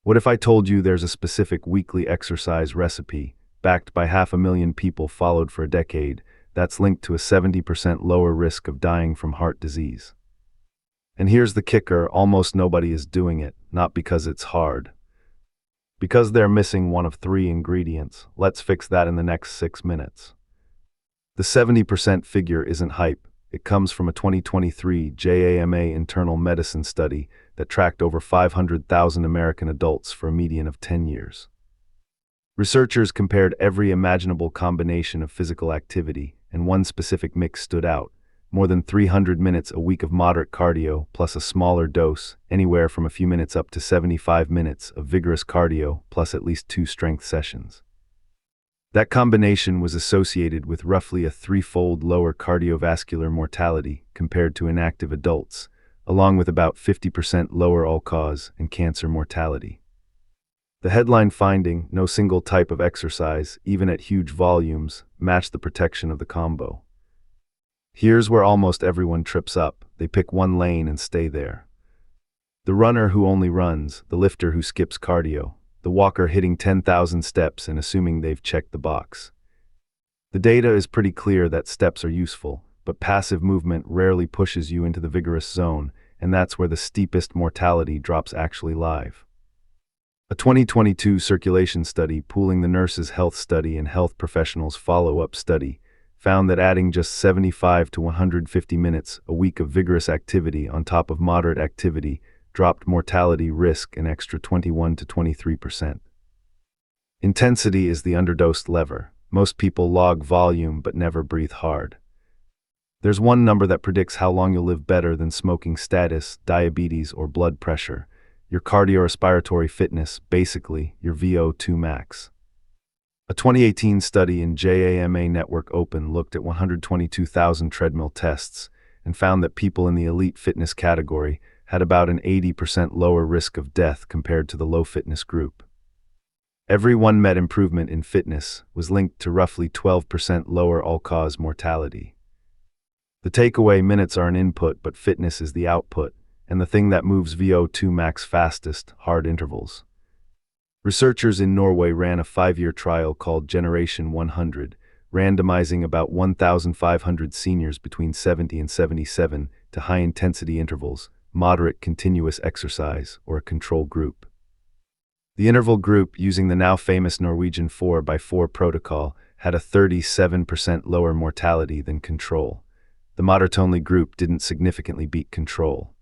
What if I told you there's a specific weekly exercise recipe, backed by 500,000 people followed for a decade, that's linked to a 70% lower risk of dying from heart disease? And here's the kicker, almost nobody is doing it, not because it's hard. Because they're missing one of 3 ingredients. Let's fix that in the next 6 minutes. The 70% figure isn't hype. It comes from a 2023 JAMA Internal Medicine study that tracked over 500,000 American adults for a median of 10 years. Researchers compared every imaginable combination of physical activity, and one specific mix stood out: more than 300 minutes a week of moderate cardio, plus a smaller dose, anywhere from a few minutes up to 75 minutes of vigorous cardio, plus at least 2 strength sessions. That combination was associated with roughly a 3-fold lower cardiovascular mortality compared to inactive adults, along with about 50% lower all-cause and cancer mortality. The headline finding, no single type of exercise, even at huge volumes, matched the protection of the combo. Here's where almost everyone trips up. They pick one lane and stay there. The runner who only runs, the lifter who skips cardio, the walker hitting 10,000 steps and assuming they've checked the box. The data is pretty clear that steps are useful, but passive movement rarely pushes you into the vigorous zone, and that's where the steepest mortality drops actually live. A 2022 circulation study pooling the Nurses' Health Study and health professionals' follow-up study found that adding just 75 to 150 minutes a week of vigorous activity on top of moderate activity dropped mortality risk an extra 21 to 23%. Intensity is the underdosed lever. Most people log volume but never breathe hard. There's one number that predicts how long you'll live better than smoking status, diabetes, or blood pressure: your cardiorespiratory fitness, basically your VO₂max. A 2018 study in JAMA Network Open looked at 122,000 treadmill tests and found that people in the elite fitness category had about an 80% lower risk of death compared to the low fitness group. Every 1 met improvement in fitness was linked to roughly 12% lower all-cause mortality. The takeaway: minutes are an input, but fitness is the output, and the thing that moves VO₂max fastest: hard intervals. Researchers in Norway ran a 5-year trial called Generation 100, randomizing about 1,500 seniors between 70 and 77 to high-intensity intervals, moderate continuous exercise, or a control group. The interval group, using the now famous Norwegian 4x4 protocol, had a 37% lower mortality than control. The moderate-only group didn't significantly beat control.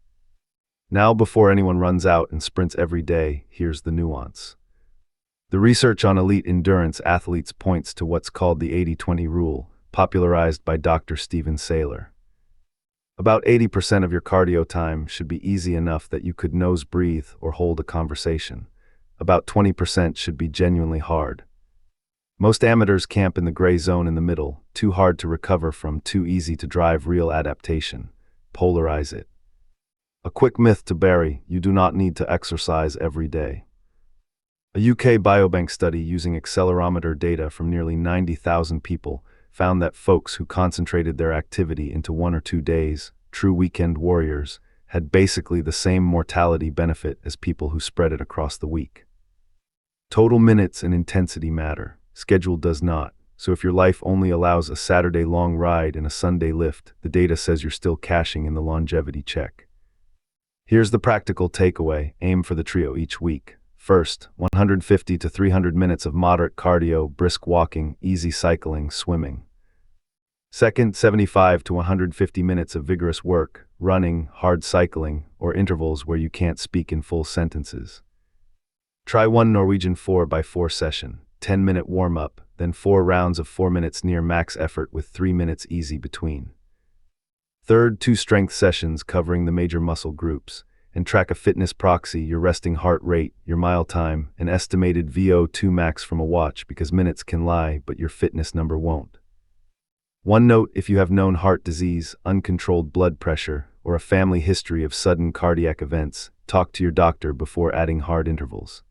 Now, before anyone runs out and sprints every day, here's the nuance. The research on elite endurance athletes points to what's called the 80-20 rule, popularized by Dr. Seiler. About 80% of your cardio time should be easy enough that you could nose breathe or hold a conversation. About 20% should be genuinely hard. Most amateurs camp in the gray zone in the middle, too hard to recover from, too easy to drive real adaptation. Polarize it. A quick myth to bury: you do not need to exercise every day. A UK Biobank study using accelerometer data from nearly 90,000 people found that folks who concentrated their activity into 1 or 2 days, true weekend warriors, had basically the same mortality benefit as people who spread it across the week. Total minutes and intensity matter. Schedule does not. So if your life only allows a Saturday-long ride and a Sunday lift, the data says you're still cashing in the longevity check. Here's the practical takeaway: aim for the trio each week. First, 150 to 300 minutes of moderate cardio, brisk walking, easy cycling, swimming. Second, 75 to 150 minutes of vigorous work, running, hard cycling, or intervals where you can't speak in full sentences. Try one Norwegian 4x4 session, 10-minute warm-up, then 4 rounds of 4 minutes near max effort with 3 minutes easy between. Third, 2 strength sessions covering the major muscle groups, and track a fitness proxy: your resting heart rate, your mile time, an estimated VO₂max from a watch, because minutes can lie, but your fitness number won't. One note: if you have known heart disease, uncontrolled blood pressure, or a family history of sudden cardiac events, talk to your doctor before adding hard intervals.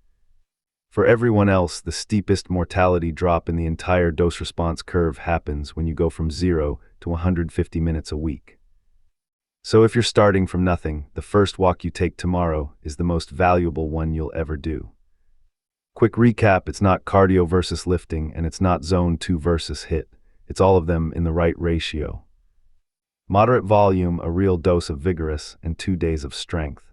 For everyone else, the steepest mortality drop in the entire dose-response curve happens when you go from 0 to 150 minutes a week. So if you're starting from nothing, the first walk you take tomorrow is the most valuable one you'll ever do. Quick recap, it's not cardio versus lifting, and it's not zone 2 versus HIIT. It's all of them in the right ratio. Moderate volume, a real dose of vigorous, and 2 days of strength.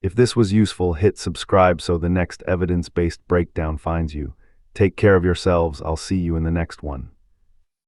If this was useful, hit subscribe so the next evidence-based breakdown finds you. Take care of yourselves. I'll see you in the next one.